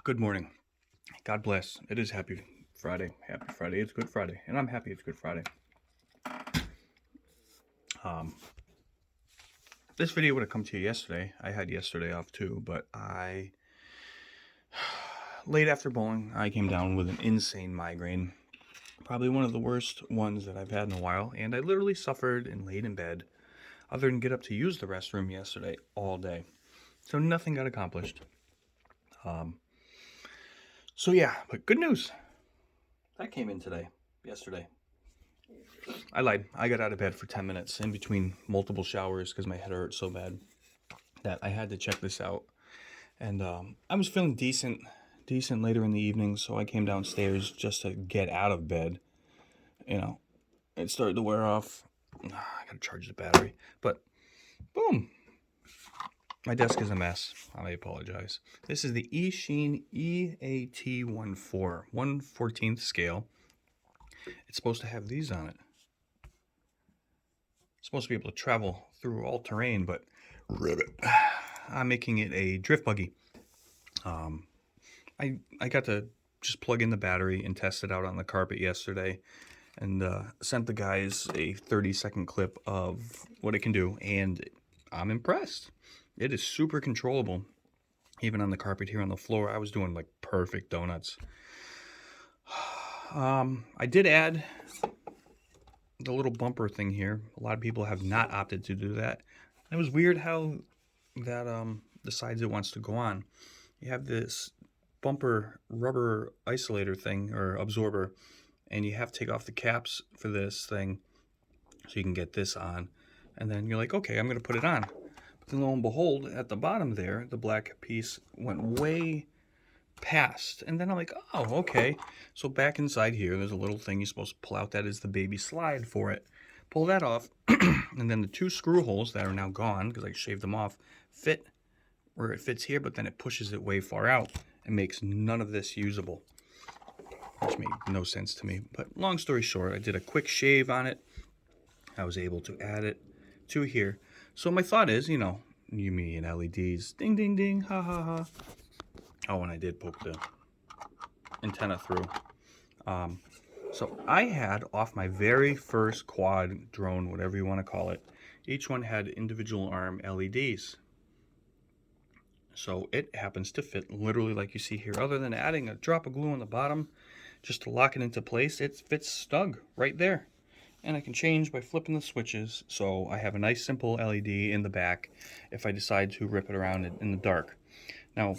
Good morning. God bless. It is Happy Friday. Happy Friday. It's Good Friday. And I'm happy it's Good Friday. This video would have come to you yesterday. I had yesterday off too, but late after bowling, I came down with an insane migraine. Probably one of the worst ones that I've had in a while. And I literally suffered and laid in bed, other than get up to use the restroom yesterday all day. So nothing got accomplished. So yeah, but good news. That came in yesterday. I lied. I got out of bed for 10 minutes in between multiple showers because my head hurt so bad that I had to check this out. And I was feeling decent later in the evening, so I came downstairs just to get out of bed. It started to wear off. I gotta charge the battery. But boom. My desk is a mess. I apologize. This is the eachine eat14, 1/14th scale. It's supposed to have these on it. It's supposed to be able to travel through all terrain, but ribbit. I'm making it a drift buggy. I got to just plug in the battery and test it out on the carpet yesterday, and sent the guys a 30-second clip of what it can do, and I'm impressed. It is super controllable. Even on the carpet here on the floor, I was doing like perfect donuts. I did add the little bumper thing here. A lot of people have not opted to do that. It was weird how that decides it wants to go on. You have this bumper rubber isolator thing or absorber, and you have to take off the caps for this thing so you can get this on. And then you're like, okay, I'm going to put it on. But then lo and behold, at the bottom there, the black piece went way past. And then I'm like, oh, okay. So back inside here, there's a little thing you're supposed to pull out. That is the baby slide for it. Pull that off. And then the two screw holes that are now gone, because I shaved them off, fit where it fits here, but then it pushes it way far out and makes none of this usable, which made no sense to me. But long story short, I did a quick shave on it. I was able to add it to here. So my thought is, you mean LEDs, ding, ding, ding, ha, ha, ha. Oh, and I did poke the antenna through. So I had off my very first quad drone, whatever you want to call it, each one had individual arm LEDs. So it happens to fit literally like you see here. Other than adding a drop of glue on the bottom just to lock it into place, it fits snug right there. And I can change by flipping the switches. So I have a nice simple LED in the back if I decide to rip it around in the dark. Now,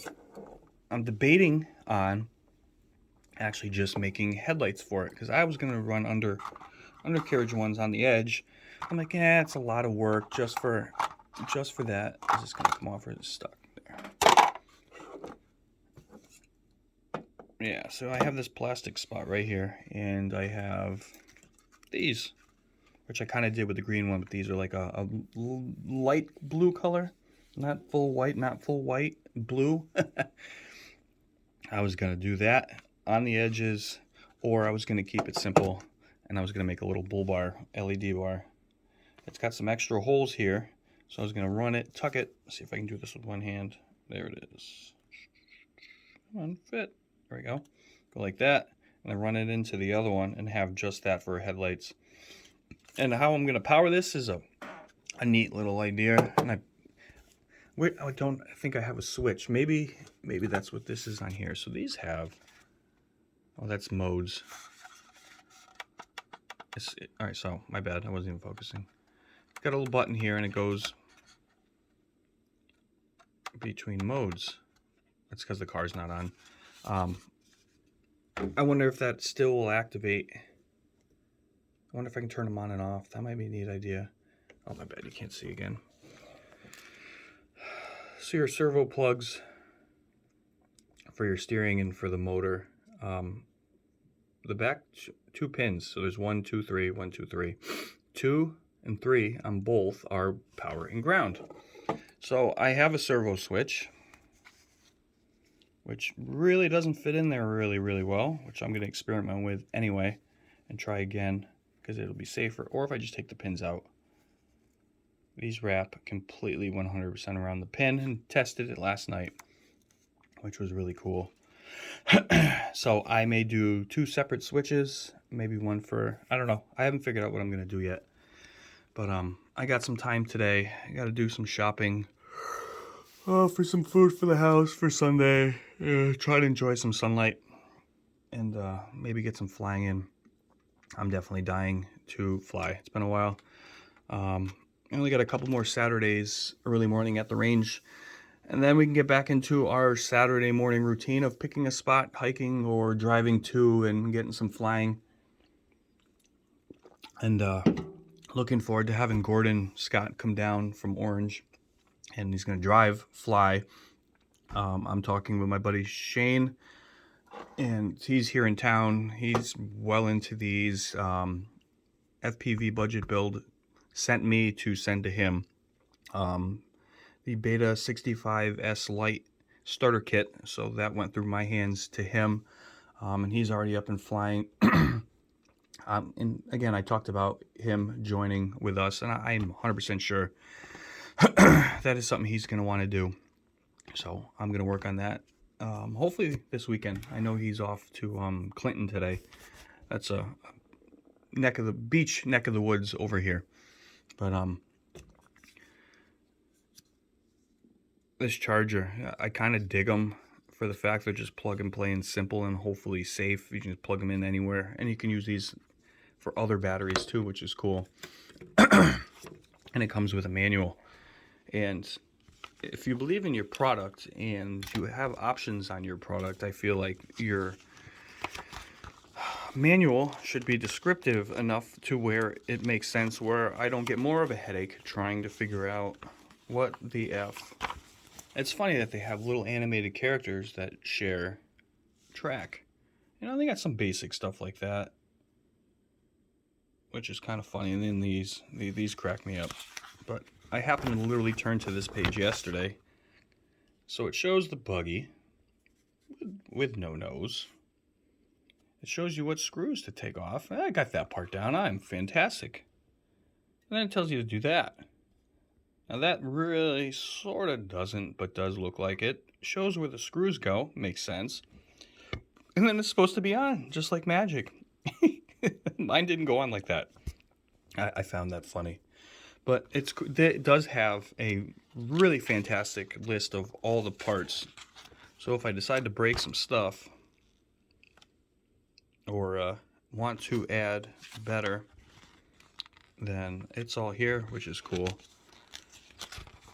I'm debating on actually just making headlights for it, because I was going to run undercarriage ones on the edge. I'm like, it's a lot of work just for that. Is this going to come off or is it stuck there? Yeah, so I have this plastic spot right here, and I have these, which I kind of did with the green one, but these are like a light blue color. Not full white, blue. I was going to do that on the edges, or I was going to keep it simple, and I was going to make a little bull bar, LED bar. It's got some extra holes here, so I was going to run it, tuck it. See if I can do this with one hand. There it is. Come on, fit. There we go. Go like that, and I run it into the other one and have just that for headlights. And how I'm going to power this is a neat little idea. And I don't think I have a switch. Maybe that's what this is on here. So these have, oh, that's modes. All right, so my bad. I wasn't even focusing. Got a little button here, and it goes between modes. That's because the car's not on. I wonder if that still will activate. I wonder if I can turn them on and off. That might be a neat idea. Oh, my bad. You can't see again. So your servo plugs for your steering and for the motor. The back two pins. So there's 1, 2, 3, 1, 2, 3. 2 and 3 on both are power and ground. So I have a servo switch, which really doesn't fit in there really well, which I'm going to experiment with anyway and try again because it'll be safer. Or if I just take the pins out. These wrap completely 100% around the pin, and tested it last night, which was really cool. So I may do 2 separate switches, maybe one for, I don't know. I haven't figured out what I'm going to do yet. But I got some time today. I got to do some shopping. For some food for the house for Sunday. Try to enjoy some sunlight and maybe get some flying in. I'm definitely dying to fly. It's been a while. I only got a couple more Saturdays early morning at the range, and then we can get back into our Saturday morning routine of picking a spot, hiking, or driving to and getting some flying. And looking forward to having Gordon Scott come down from Orange, and he's going to fly. I'm talking with my buddy Shane, and he's here in town. He's well into these FPV budget build. Sent me to send to him the Beta 65S Lite starter kit. So that went through my hands to him, and he's already up and flying. And again, I talked about him joining with us, and I'm 100% sure that is something he's going to want to do. So I'm going to work on that. Hopefully this weekend. I know he's off to Clinton today. That's a neck of the woods over here. But this charger, I kind of dig them for the fact they're just plug and play and simple and hopefully safe. You can just plug them in anywhere, and you can use these for other batteries too, which is cool. And it comes with a manual. And if you believe in your product and you have options on your product, I feel like your manual should be descriptive enough to where it makes sense, where I don't get more of a headache trying to figure out what the F. It's funny that they have little animated characters that share track. You know, they got some basic stuff like that, which is kind of funny. And then these crack me up. But I happened to literally turn to this page yesterday. So it shows the buggy with no nose. It shows you what screws to take off. I got that part down. I'm fantastic. And then it tells you to do that. Now that really sort of doesn't, but does look like it. Shows where the screws go. Makes sense. And then it's supposed to be on, just like magic. Mine didn't go on like that. I found that funny. But it does have a really fantastic list of all the parts. So if I decide to break some stuff, or want to add better, then it's all here, which is cool.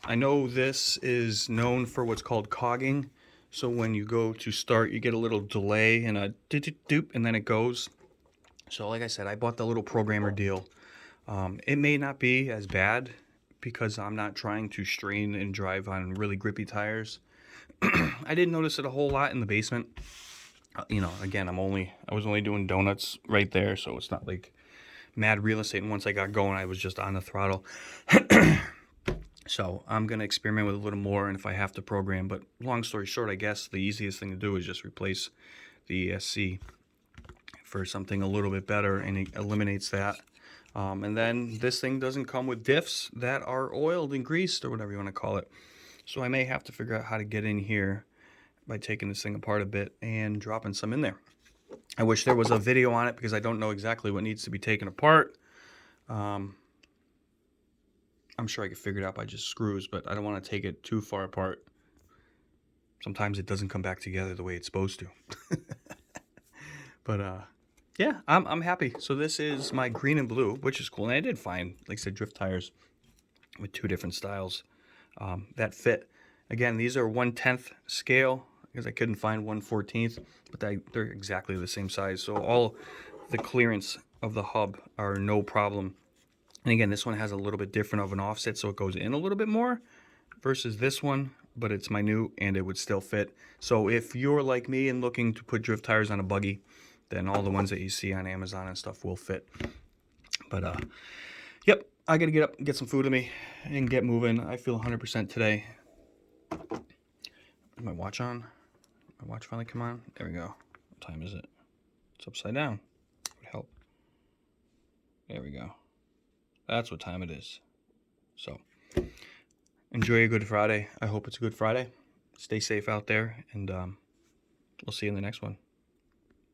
I know this is known for what's called cogging. So when you go to start, you get a little delay and a doop, and then it goes. So like I said, I bought the little programmer deal. It may not be as bad because I'm not trying to strain and drive on really grippy tires. I didn't notice it a whole lot in the basement. You know, again, I was only doing donuts right there, so it's not like mad real estate. And once I got going, I was just on the throttle. So I'm going to experiment with a little more, and if I have to program. But long story short, I guess the easiest thing to do is just replace the ESC for something a little bit better, and it eliminates that. And then this thing doesn't come with diffs that are oiled and greased, or whatever you want to call it. So I may have to figure out how to get in here by taking this thing apart a bit and dropping some in there. I wish there was a video on it because I don't know exactly what needs to be taken apart. I'm sure I could figure it out by just screws, but I don't want to take it too far apart. Sometimes it doesn't come back together the way it's supposed to. But yeah, I'm happy. So this is my green and blue, which is cool. And I did find, like I said, drift tires with 2 different styles that fit. Again, these are 1/10 scale because I couldn't find 1/14, but they're exactly the same size. So all the clearance of the hub are no problem. And again, this one has a little bit different of an offset, so it goes in a little bit more versus this one, but it's minute and it would still fit. So if you're like me and looking to put drift tires on a buggy, then all the ones that you see on Amazon and stuff will fit. But yep, I gotta get up and get some food in me and get moving. I feel 100% today. Is my watch on? My watch finally come on? There we go. What time is it? It's upside down. Would help. There we go. That's what time it is. So enjoy a good Friday. I hope it's a good Friday. Stay safe out there, and We'll see you in the next one.